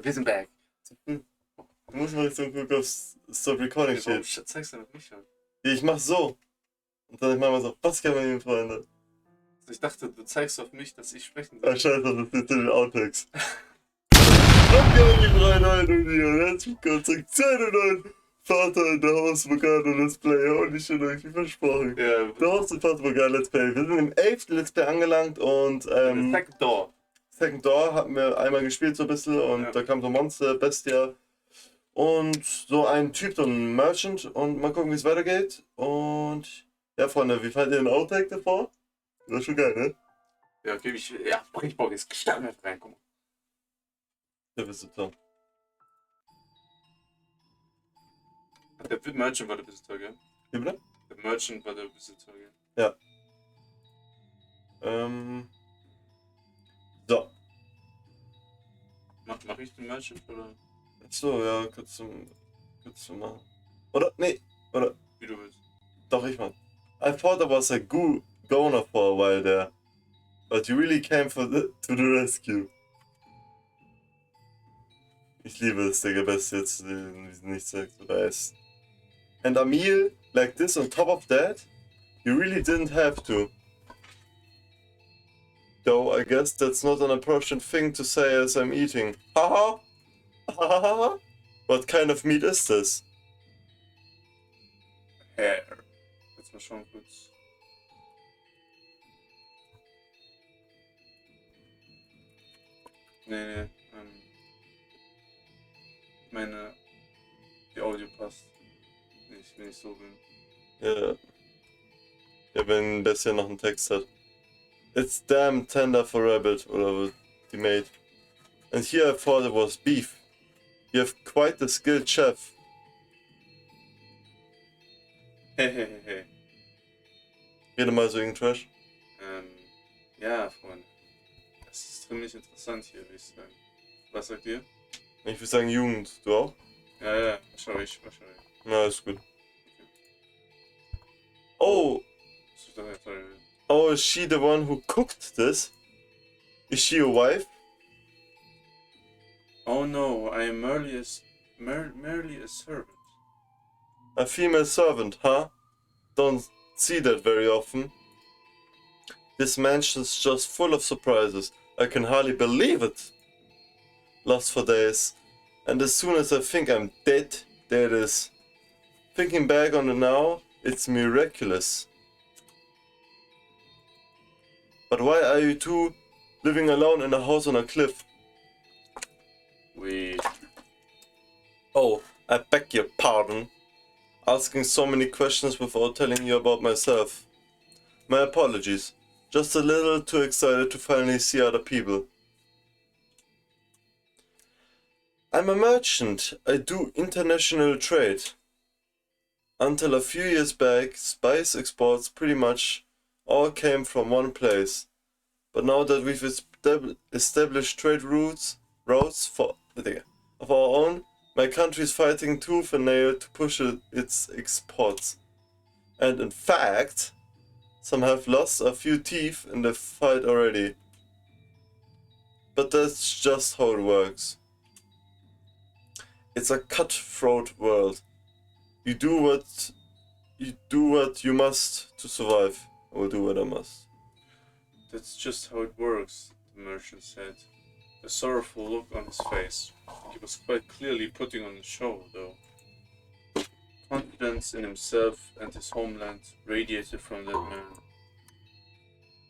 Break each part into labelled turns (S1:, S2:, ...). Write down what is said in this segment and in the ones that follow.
S1: wir sind back.
S2: Du musst mal so gucken, ob Stop Recording
S1: Warum
S2: steht.
S1: zeigst du das nicht an?
S2: Ich mach so. Und dann mach mal so, was kann man nehmen, Freunde?
S1: Also ich dachte, du zeigst auf mich, dass ich sprechen
S2: Ah,
S1: soll.
S2: scheiße, das ist jetzt in den Outtakes. Okay, die Freunde, und hier, und herzlich willkommen zurück zu einem neuen Fata Morgana Let's Play. Und ich schon irgendwie versprochen.
S1: Ja,
S2: Der Host und Fata Morgana Let's Play. Wir sind im 11. Let's Play angelangt und
S1: Second Door.
S2: Second Door hatten wir einmal gespielt so ein bisschen und
S1: Ja.
S2: da kam so ein Monster, Bestia und so ein Typ, so ein Merchant und mal gucken, wie es weitergeht. Und ja, Freunde, wie fandet ihr den Outtake davor? Das war schon geil, ne?
S1: Ja, okay, ich Bock, jetzt starten wir rein, guck mal.
S2: Der Visitor.
S1: Der Merchant war der Visitor, gell?
S2: Wie bitte?
S1: Der Merchant war der Visitor, gell?
S2: Ja. So.
S1: Mach ich den Merchant oder
S2: Achso, ja, kannst du machen. Oder? Nee, oder?
S1: wie du willst?
S2: Doch, ich mach. I thought I was a goner for a while there. But you really came to the rescue. Ich liebe es, Digga, Best jetzt nicht sagt oder es. And a meal like this on top of that? You really didn't have to. Though I guess that's not an appropriate thing to say as I'm eating. Haha! Hahaha! What kind of meat is this?
S1: Hair. Jetzt mal schauen kurz. Nee, ich meine, die Audio passt. Ich will nicht so bin.
S2: Ja. Ja, wenn das ja noch einen Text hat. It's damn tender for rabbit, oder die Maid. And here I thought it was beef. You have quite the skilled chef.
S1: Hey.
S2: Rede mal so irgendein Trash.
S1: Ja, Freunde. Das ist ziemlich interessant hier, würde ich sagen. Was sagt ihr?
S2: Ich würde sagen Jugend. Du auch?
S1: Ja, wahrscheinlich.
S2: Na, ist gut. Oh!
S1: Das ist doch nicht toll.
S2: Oh, is she the one who cooked this? Is she a wife?
S1: Oh no, I am merely a servant.
S2: A female servant, huh? Don't see that very often. This mansion's just full of surprises. I can hardly believe it. Lost for days. And as soon as I think I'm dead, there it is. Thinking back on it now, it's miraculous. But why are you two living alone in a house on a cliff? Oh, I beg your pardon. Asking so many questions without telling you about myself. My apologies. Just a little too excited to finally see other people. I'm a merchant. I do international trade. Until a few years back, spice exports pretty much all came from one place. But now that we've established trade routes of our own, my country is fighting tooth and nail to push its exports. And in fact, some have lost a few teeth in the fight already. But that's just how it works. It's a cutthroat world. You do what you must to survive. I will do what I must.
S1: That's just how it works, the merchant said. A sorrowful look on his face. He was quite clearly putting on a show, though. Confidence in himself and his homeland radiated from that man.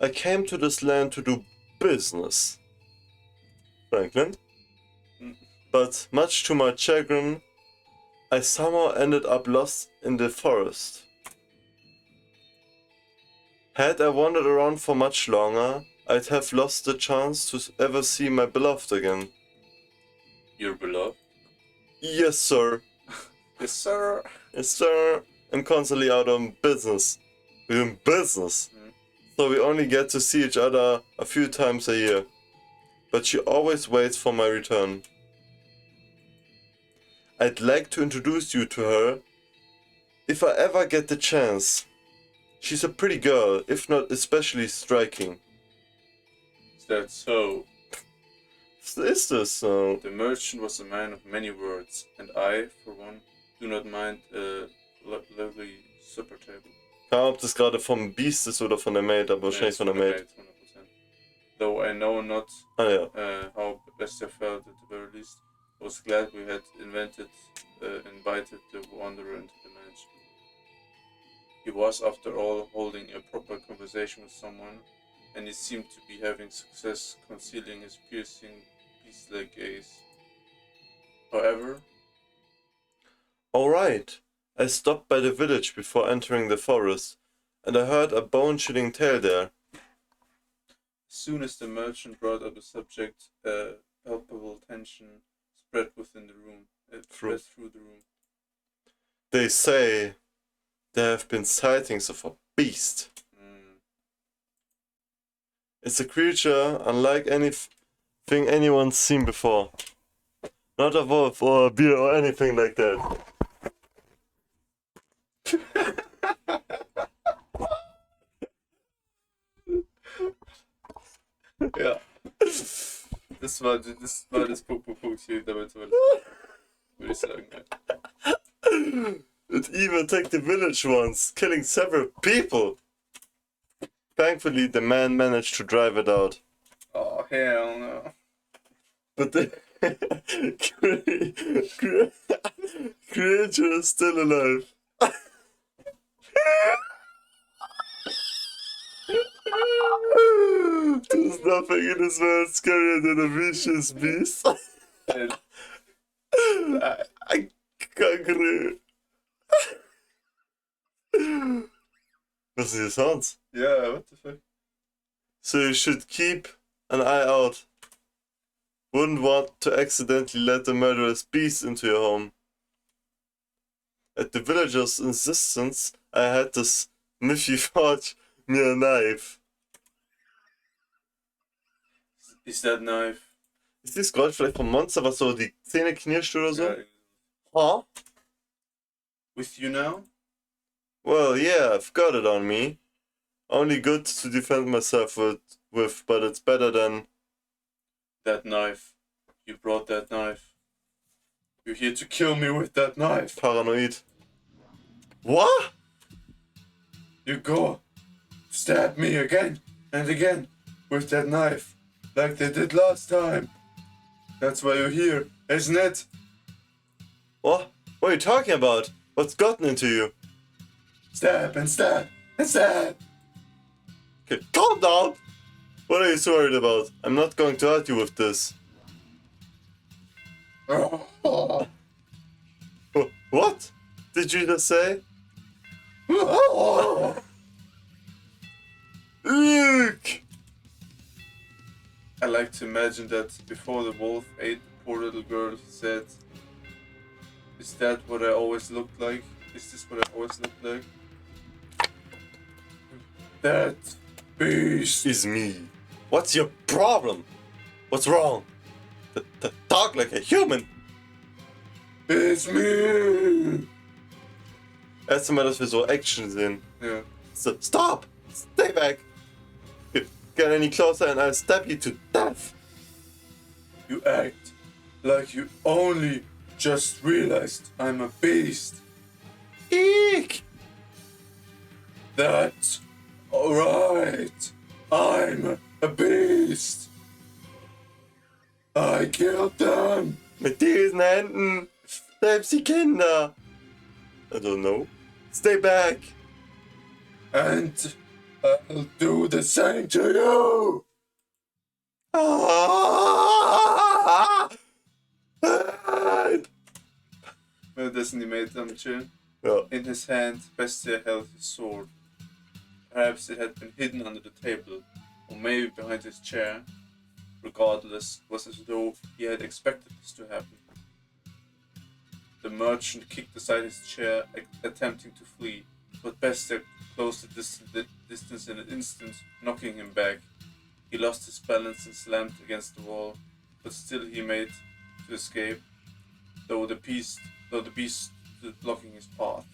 S2: I came to this land to do business, Franklin. But much to my chagrin, I somehow ended up lost in the forest. Had I wandered around for much longer, I'd have lost the chance to ever see my beloved again.
S1: Your beloved?
S2: Yes, sir.
S1: Yes, sir.
S2: Yes, sir. I'm constantly out on business. We're in business. So we only get to see each other a few times a year. But she always waits for my return. I'd like to introduce you to her, if I ever get the chance. She's a pretty girl, if not especially striking.
S1: Is that so?
S2: is this? So
S1: The merchant was a man of many words, and I, for one, do not mind a lovely supper table.
S2: Ja, ob das gerade vom Beast ist oder von der Maid, aber wahrscheinlich von der Maid.
S1: 100%. Though I know not
S2: Ah ja.
S1: how Bestia felt at the very least, I was glad we had invited the wanderer into the mansion. He was, after all, holding a proper conversation with someone, and he seemed to be having success concealing his piercing, beast-like gaze. However,
S2: Alright. I stopped by the village before entering the forest, and I heard a bone-chilling tale there.
S1: as soon as the merchant brought up the subject, palpable tension spread within the room. It spread through the room.
S2: They say there have been sightings of a beast. It's a creature unlike anything anyone's seen before. Not a wolf or a bear or anything like that.
S1: Ja. Das war das Punkt hier, damit würde ich sagen. Ja.
S2: It even attacked the village once, killing several people. Thankfully, the man managed to drive it out.
S1: Oh, hell no.
S2: But the creature is still alive. There's nothing in this world scarier than a vicious beast. I can't. Was are the sounds?
S1: Yeah, what the fuck?
S2: So you should keep an eye out. Wouldn't want to accidentally let the murderous beast into your home. At the villager's insistence, I had this Miffy forge me a knife.
S1: Is that knife?
S2: Ist dieses Geräusch vielleicht vom Monster, was so die Zähne knirscht oder so?
S1: Yeah.
S2: Huh?
S1: With you now?
S2: Well, yeah, I've got it on me. Only good to defend myself with, but it's better than...
S1: That knife. You brought that knife. You're here to kill me with that knife.
S2: Paranoid. What?
S1: You go stab me again and again with that knife, like they did last time. That's why you're here, isn't it?
S2: What? What are you talking about? What's gotten into you?
S1: Stab and stab and stab.
S2: Okay, calm down! What are you so worried about? I'm not going to hurt you with this.
S1: Oh.
S2: What? Did you just say? Look!
S1: I like to imagine that before the wolf ate the poor little girl, he said, "Is that what I always looked like? Is this what I always looked like?" That beast
S2: Is me. What's your problem? What's wrong? Talk like a human.
S1: is me.
S2: Erst einmal, dass wir so Action sehen.
S1: Yeah.
S2: So, stop! Stay back! Get any closer and I'll stab you to death!
S1: You act like you only just realized I'm a beast.
S2: Eek!
S1: That's alright. I'm a beast. I killed them.
S2: Mit diesen Händen! Selbst die Kinder! I don't know. Stay back!
S1: And I'll do the same to you.
S2: Ah!
S1: Doesn't he make them chill?
S2: Ja.
S1: In his hand, Bestia held his sword. Perhaps it had been hidden under the table, or maybe behind his chair. Regardless, it was as though he had expected this to happen. The merchant kicked aside his chair, attempting to flee, but Bestia closed the distance in an instant, knocking him back. He lost his balance and slammed against the wall, but still he made to escape, though the beast stood blocking his path.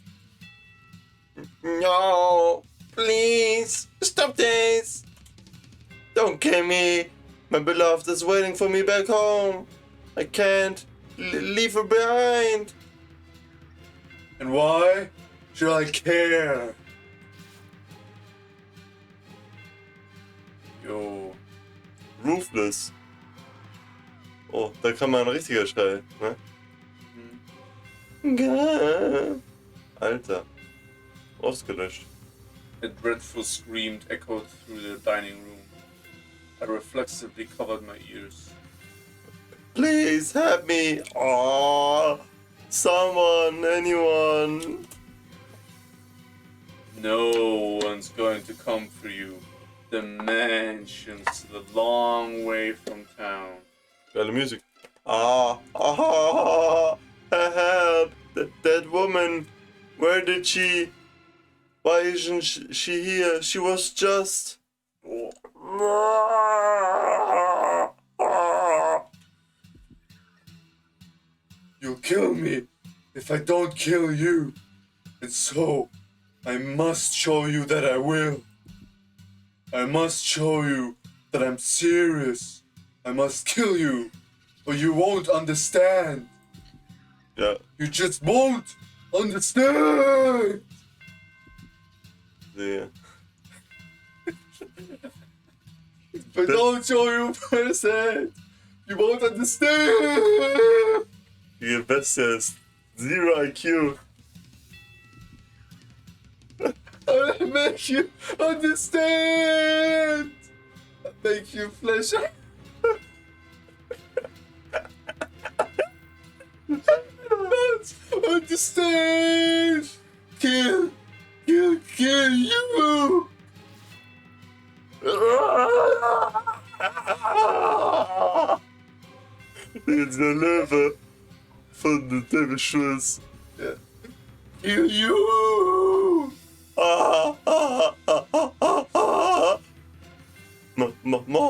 S2: No! Please! Stop this! Don't kill me! My beloved is waiting for me back home. I can't leave her behind.
S1: And why should I care? Yo.
S2: Ruthless. Oh, da kann man ein richtiger Schrei, ne? Alter. Ausgelöscht.
S1: A dreadful scream echoed through the dining room. I reflexively covered my ears.
S2: Please help me. Oh, someone, anyone.
S1: No one's going to come for you. The mansion's a long way from town.
S2: Geile Musik. Help! That woman. Where did she? Why isn't she here? She was just.
S1: You'll kill me if I don't kill you. And so, I must show you that I will. I must show you that I'm serious. I must kill you, or you won't understand.
S2: Ja.
S1: You just won't understand.
S2: Nee.
S1: If I don't show you first, you won't understand.
S2: Die Bestia ist Zero IQ.
S1: I'll make you understand. I'll make you flesh out. Understand. Kill you.
S2: Jetzt der Löwe von der David Schulz.
S1: Yeah. Kill you.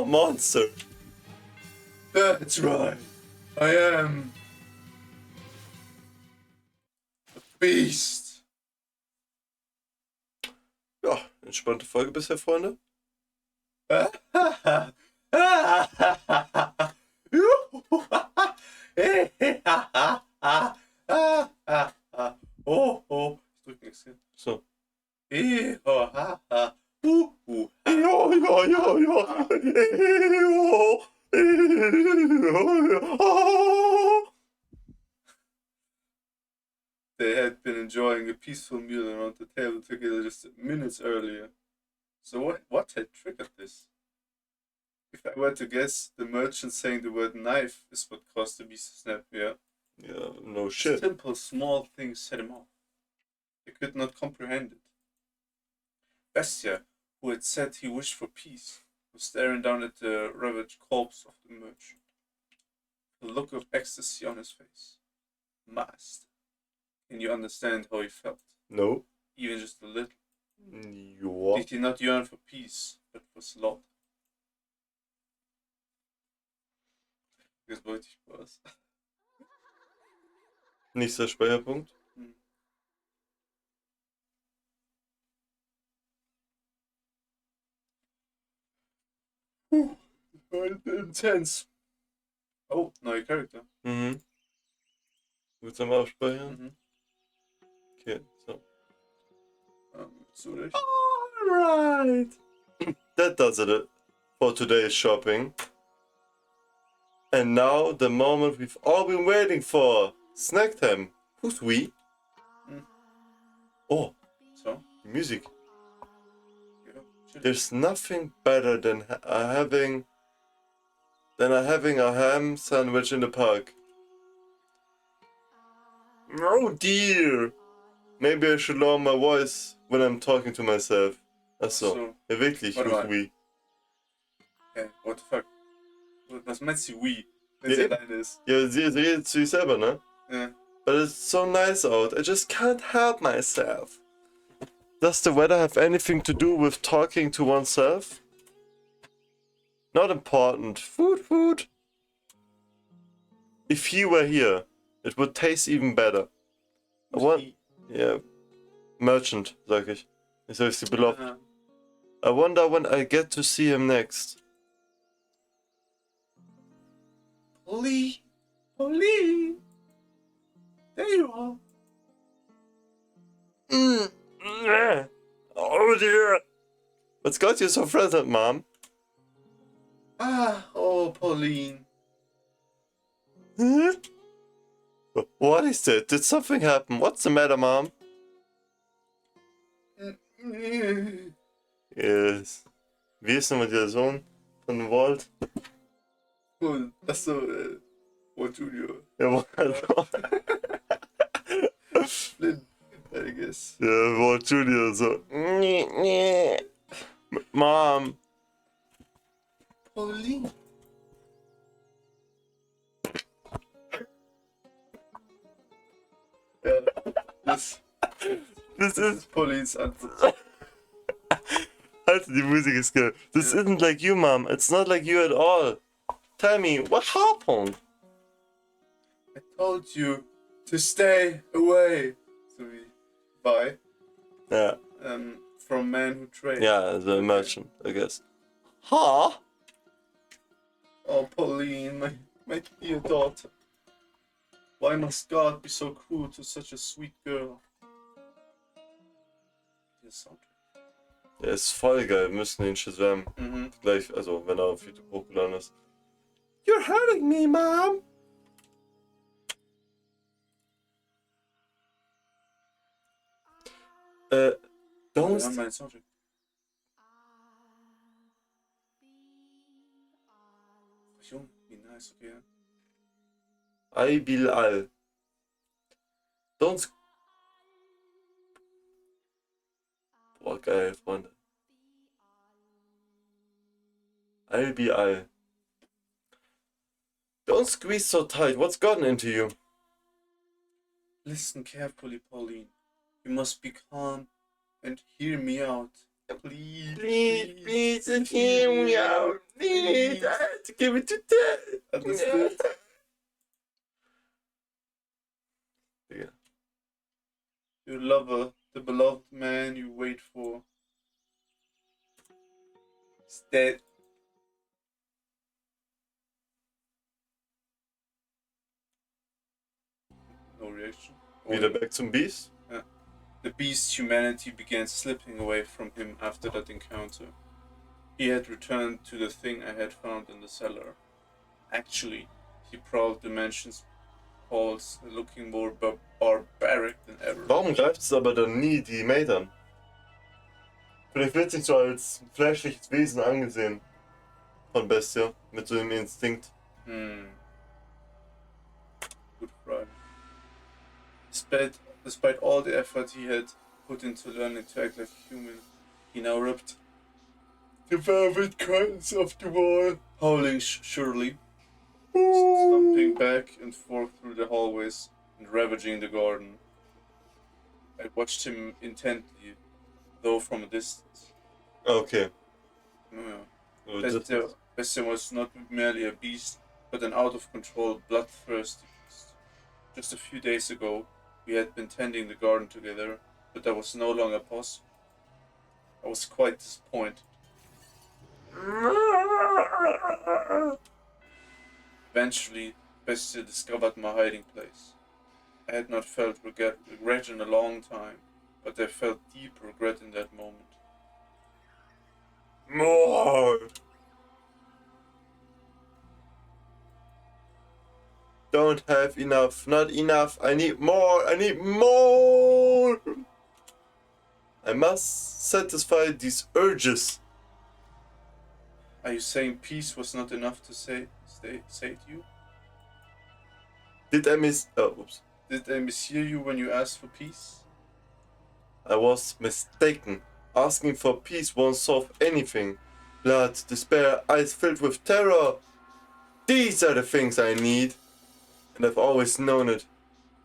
S2: Monster.
S1: That's right. I am a beast.
S2: Ja, entspannte Folge bisher, Freunde.
S1: Oh, ich drück nichts hin.
S2: So.
S1: They had been enjoying a peaceful meal around the table together just minutes earlier. So what had triggered this? If I were to guess, the merchant saying the word knife is what caused the beast to snap, yeah.
S2: Yeah, no shit.
S1: Simple, small things set him off. They could not comprehend it. Bestia, who had said he wished for peace, was staring down at the ravaged corpse of the merchant. A look of ecstasy on his face. Master, can you understand how he felt?
S2: No.
S1: Even just a little.
S2: Ja.
S1: Did he not yearn for peace, but for slaughter? Das wollte ich was.
S2: Nächster Speicherpunkt.
S1: Intense. Oh, neue Charakter.
S2: Mhm. Willst du mal abspeichern? Okay, so.
S1: Zurecht.
S2: Alright. That does it for today's shopping. And now the moment we've all been waiting for. Snack time. Who's we? Oh,
S1: So?
S2: music.
S1: Ja, chill.
S2: There's nothing better than having a ham sandwich in the park. Oh dear. Maybe I should lower my voice when I'm talking to myself. Achso.
S1: So.
S2: Ja, wirklich,
S1: Warte
S2: who's
S1: mal.
S2: we?
S1: Hey, what the fuck? Was meinst du, we? Wenn
S2: Ja,
S1: sie
S2: eben.
S1: alleine ist.
S2: Ja, sie redet zu sich selber, ne?
S1: Ja.
S2: But it's so nice out. I just can't help myself. Does the weather have anything to do with talking to oneself? Not important. Food. If he were here, it would taste even better. Yeah. Merchant, sag ich. Ich sag, ist die beloved.
S1: Ah.
S2: I wonder when I get to see him next.
S1: Lee! Oh, Lee! There you are!
S2: Oh dear! What's got you so frightened, Mom?
S1: Ah, oh, Pauline.
S2: Huh? What is it? Did something happen? What's the matter, Mom? Yes. Wie ist nochmal der Sohn von Walt?
S1: Und, achso, Walt Junior.
S2: Ja, Walt.
S1: Flynn, I guess.
S2: Ja, Walt Junior so. Mom.
S1: Pauline. Ja, das ist Paulines Antwort.
S2: Halt, die Musik ist geil. This isn't like you, Mom. It's not like you at all. Tell me, what happened?
S1: I told you to stay away. So wie bye.
S2: Yeah.
S1: From men who trade.
S2: Yeah, the merchant, I guess. Huh?
S1: Oh, Pauline, my dear daughter. Why must God be so cruel to such a sweet girl?
S2: Der ist voll geil, wir müssen ihn shazam. Gleich, also wenn er auf YouTube hochgeladen ist. You're hurting me, Mom! Don't...
S1: Ja, mein Soundtrack. Jung, wie nice, okay.
S2: I Bilal. Don't... Boah, geil, Freunde. I'll be all. Don't squeeze so tight. What's gotten into you?
S1: Listen carefully, Pauline. You must be calm and hear me out. Please,
S2: Please, and hear me out. Please, I had to give it to Dad.
S1: Understood?
S2: Yeah.
S1: Your lover, the beloved man you wait for, is dead. No reaction.
S2: Wieder back zum Beast?
S1: The beast's humanity began slipping away from him after that encounter. He had returned to the thing I had found in the cellar. Actually, he prowled the mansion's halls, looking more barbaric than ever.
S2: Warum greift es aber dann nie die Maid an? Vielleicht wird sich so als fleischliches Wesen angesehen von Bestia, mit so einem Instinkt.
S1: Good Friday. Despite all the effort he had put into learning to act like a human, he now ripped the velvet curtains off the wall, howling surely, stumping back and forth through the hallways and ravaging the garden. I watched him intently, though from a distance.
S2: Okay.
S1: Bestia was not merely a beast, but an out-of-control, bloodthirsty beast. Just a few days ago, we had been tending the garden together, but that was no longer possible. I was quite disappointed. Eventually, Bestia discovered my hiding place. I had not felt regret in a long time, but I felt deep regret in that moment.
S2: More! Don't have enough, not enough, I need more, I need more! I must satisfy these urges.
S1: Are you saying peace was not enough to say to you?
S2: Did I
S1: Did I mishear you when you asked for peace?
S2: I was mistaken. Asking for peace won't solve anything. Blood, despair, eyes filled with terror. These are the things I need. And I've always known it.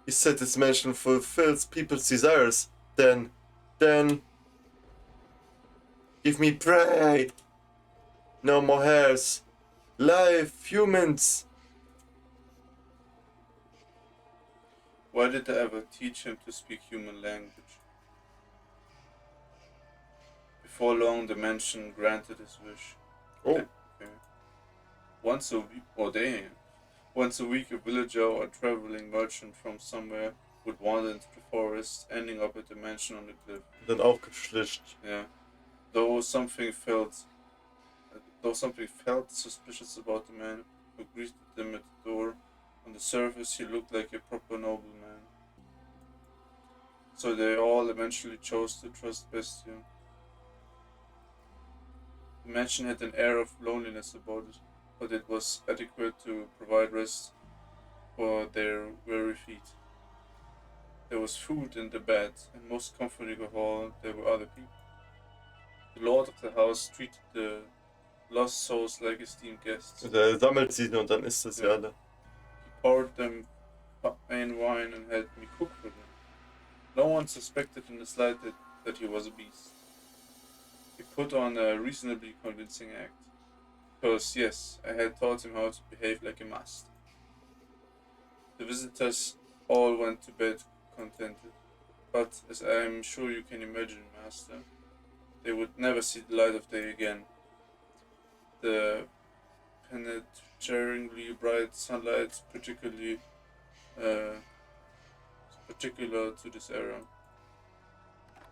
S2: He said this mansion fulfills people's desires. Then, give me prey. No more hairs. Life, humans.
S1: Why did I ever teach him to speak human language? Before long, the mansion granted his wish.
S2: Oh.
S1: Okay. Once a week, oh damn. Once a week, a villager or a traveling merchant from somewhere would wander into the forest, ending up at the mansion on the cliff.
S2: Dann aufgeschlicht.
S1: Yeah. Though something felt suspicious about the man who greeted them at the door, on the surface he looked like a proper nobleman. So they all eventually chose to trust Bestia. The mansion had an air of loneliness about it, but it was adequate to provide rest for their weary feet. There was food in the bed, and most comforting of all, there were other people. The lord of the house treated the lost souls like esteemed guests.
S2: Der sammelt sie und dann isst er sie alle.
S1: He poured them fine wine and helped me cook for them. No one suspected in the slightest that he was a beast. He put on a reasonably convincing act, because yes, I had taught him how to behave like a master. The visitors all went to bed contented, but as I am sure you can imagine, master, they would never see the light of day again. The penetratingly bright sunlight, particular to this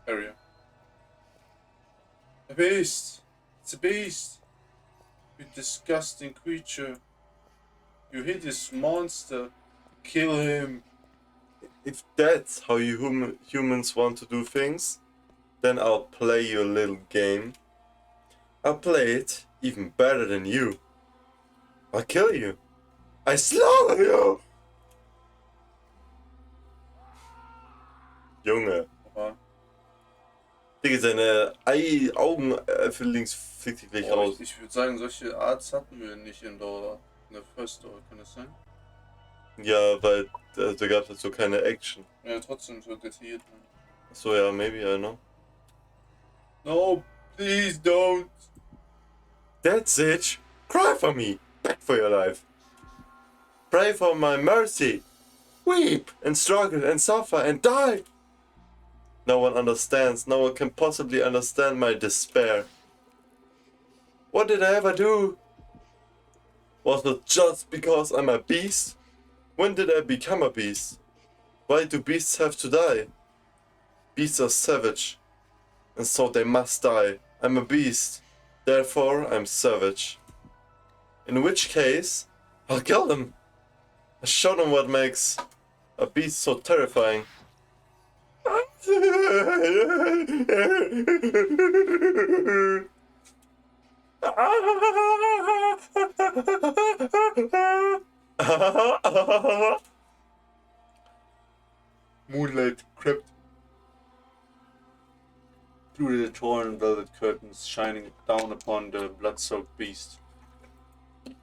S1: area. A beast! It's a beast! You disgusting creature! You hideous monster! Kill him!
S2: If that's how you humans want to do things, then I'll play your little game. I'll play it even better than you. I'll kill you. I slaughter you! Junge.
S1: Oha.
S2: Digga, seine Augen für links fliegt die gleich raus.
S1: Ich würde sagen, solche Arts hatten wir nicht in der First Story, kann das sein?
S2: Ja, weil da gab es halt so keine Action.
S1: Ja, trotzdem so detailliert.
S2: So, ja, maybe, I know.
S1: No, please don't!
S2: That's it! Cry for me! Beg for your life! Pray for my mercy! Weep and struggle and suffer and die! No one understands, no one can possibly understand my despair. What did I ever do? Was it just because I'm a beast? When did I become a beast? Why do beasts have to die? Beasts are savage, and so they must die. I'm a beast, therefore I'm savage. In which case, I'll kill them. I'll show them what makes a beast so terrifying.
S1: Moonlight crept through the torn velvet curtains, shining down upon the blood-soaked beast. It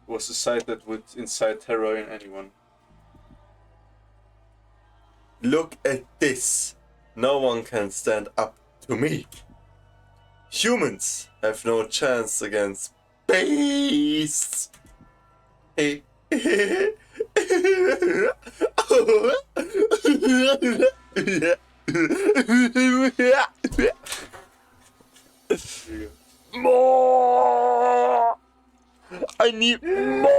S1: was a sight that would incite terror in anyone.
S2: Look at this. No one can stand up to me. Humans have no chance against beasts. Hey. More. I need more.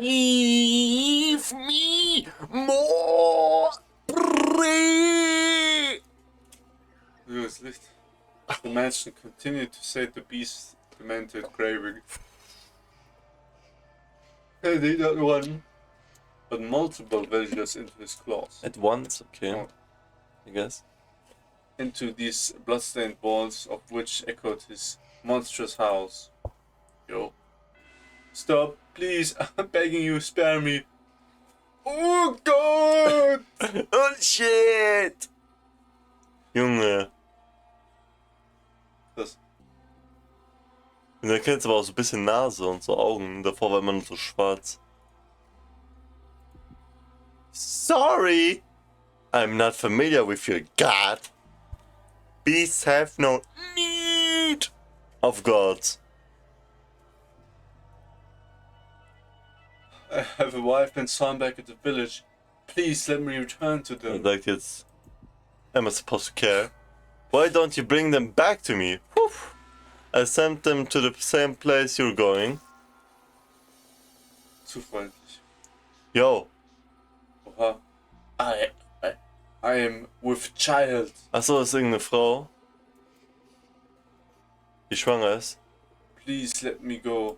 S2: Give me more. Pray.
S1: The mansion continued to say the beast lamented craving. He did not one, but multiple villagers into his claws.
S2: At once, okay.
S1: Oh.
S2: I guess.
S1: Into these bloodstained walls of which echoed his monstrous howls. Yo. Stop, please, I'm begging you, spare me. Oh God!
S2: Oh shit! Junge.
S1: Das.
S2: Und da kennst du aber auch so ein bisschen Nase und so Augen. Davor war immer nur so schwarz. Sorry! I'm not familiar with your god. Beasts have no need of gods.
S1: I have a wife and son back at the village. Please let me return to them.
S2: Like it's... Am I supposed to care? Why don't you bring them back to me? Whew. I sent them to the same place you're going.
S1: Zu freundlich.
S2: Yo.
S1: Oha. I am with child.
S2: Achso, ist irgendeine Frau, die schwanger ist.
S1: Please let me go.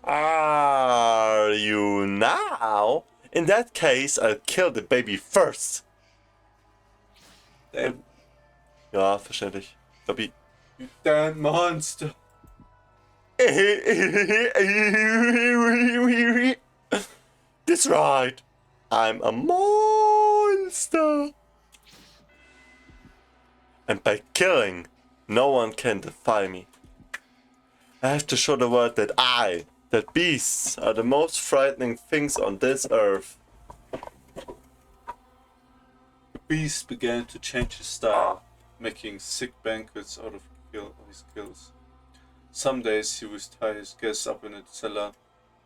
S2: Are you now? In that case, I'll kill the baby first.
S1: Damn.
S2: Ja, verständlich. Gabi.
S1: You damn monster.
S2: That's right. I'm a monster. And by killing, no one can defy me. I have to show the world that beasts are the most frightening things on this earth.
S1: Beast began to change his style, making sick banquets out of his kills. Some days he would tie his guests up in a cellar,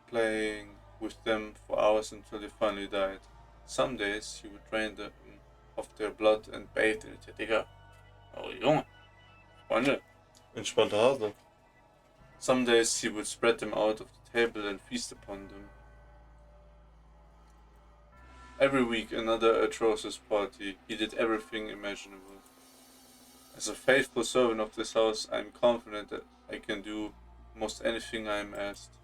S1: playing with them for hours until they finally died. Some days he would drain them of their blood and bathe in it. Digga. Oh Junge. Freunde.
S2: Entspannter Hase.
S1: Some days he would spread them out of the table and feast upon them. Every week another atrocious party. He did everything imaginable. As a faithful servant of this house, I am confident that I can do most anything I am asked.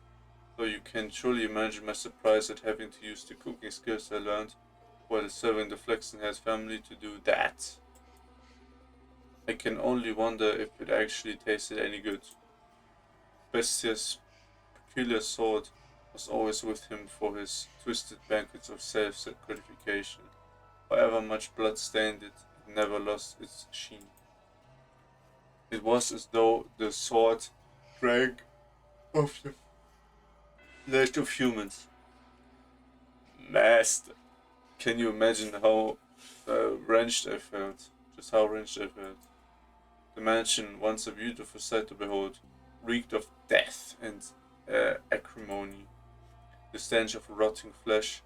S1: So you can surely imagine my surprise at having to use the cooking skills I learned while serving the Flexenherz family to do that. I can only wonder if it actually tasted any good. Bestia's peculiar sword was always with him for his twisted banquets of self-gratification. However much blood stained it, it never lost its sheen. It was as though the sword drank of the flesh of humans. Master, can you imagine how wrenched I felt? Just how wrenched I felt. The mansion, once a beautiful sight to behold, reeked of death and acrimony. The stench of rotting flesh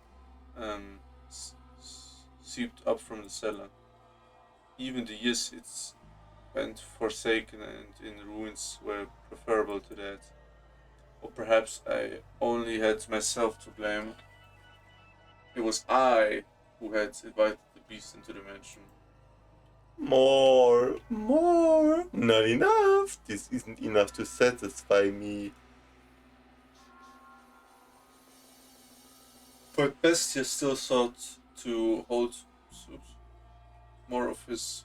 S1: seeped up from the cellar. Even the years it spent forsaken and in ruins were preferable to that. Or perhaps I only had myself to blame. It was I who had invited the beast into the mansion.
S2: More. Not enough. This isn't enough to satisfy me.
S1: But Bestia still sought to hold more of his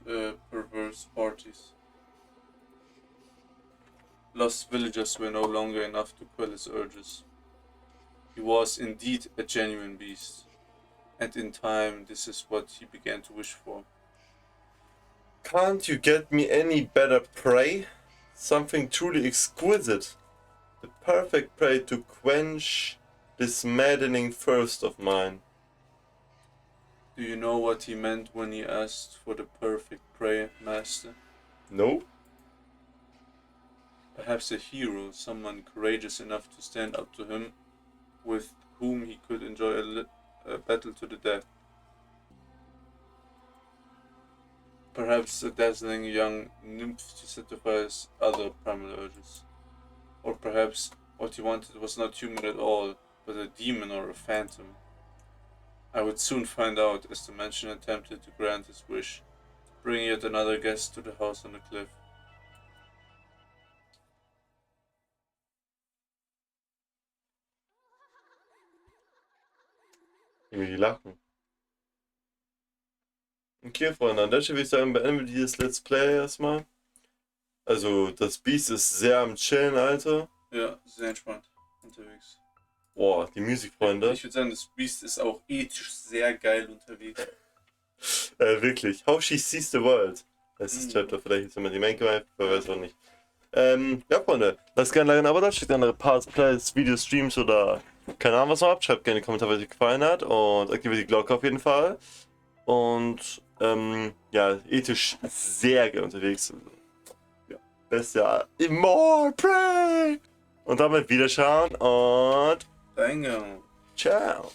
S1: perverse parties. Lost villagers were no longer enough to quell his urges. He was indeed a genuine beast, and in time this is what he began to wish for.
S2: Can't you get me any better prey? Something truly exquisite. The perfect prey to quench this maddening thirst of mine.
S1: Do you know what he meant when he asked for the perfect prey, Master?
S2: No?
S1: Perhaps a hero, someone courageous enough to stand up to him, with whom he could enjoy a battle to the death. Perhaps a dazzling young nymph to satisfy his other primal urges. Or perhaps what he wanted was not human at all, but a demon or a phantom. I would soon find out as the mansion attempted to grant his wish, bring yet another guest to the house on the cliff.
S2: Irgendwie lachen. Okay, Freunde, an der Stelle würde ich sagen, beenden wir dieses Let's Play erstmal. Also, das Beast ist sehr am Chillen, Alter.
S1: Ja, sehr entspannt unterwegs.
S2: Boah, die Musik, Freunde.
S1: Ich würde sagen, das Beast ist auch ethisch sehr geil unterwegs.
S2: Wirklich. How she sees the world. Das ist das Chapter, vielleicht ist immer die Main gemeint, wer weiß auch nicht. Ja, Freunde, lasst gerne ein Abo da, schickt andere Parts, Plays, Videos, Streams oder keine Ahnung was noch habt. Schreibt gerne in die Kommentare, was euch gefallen hat und aktiviert die Glocke auf jeden Fall. Und ja, ethisch sehr geil unterwegs. Ja, Bestia, more prey! Und damit Wiederschauen und
S1: Danke.
S2: ciao!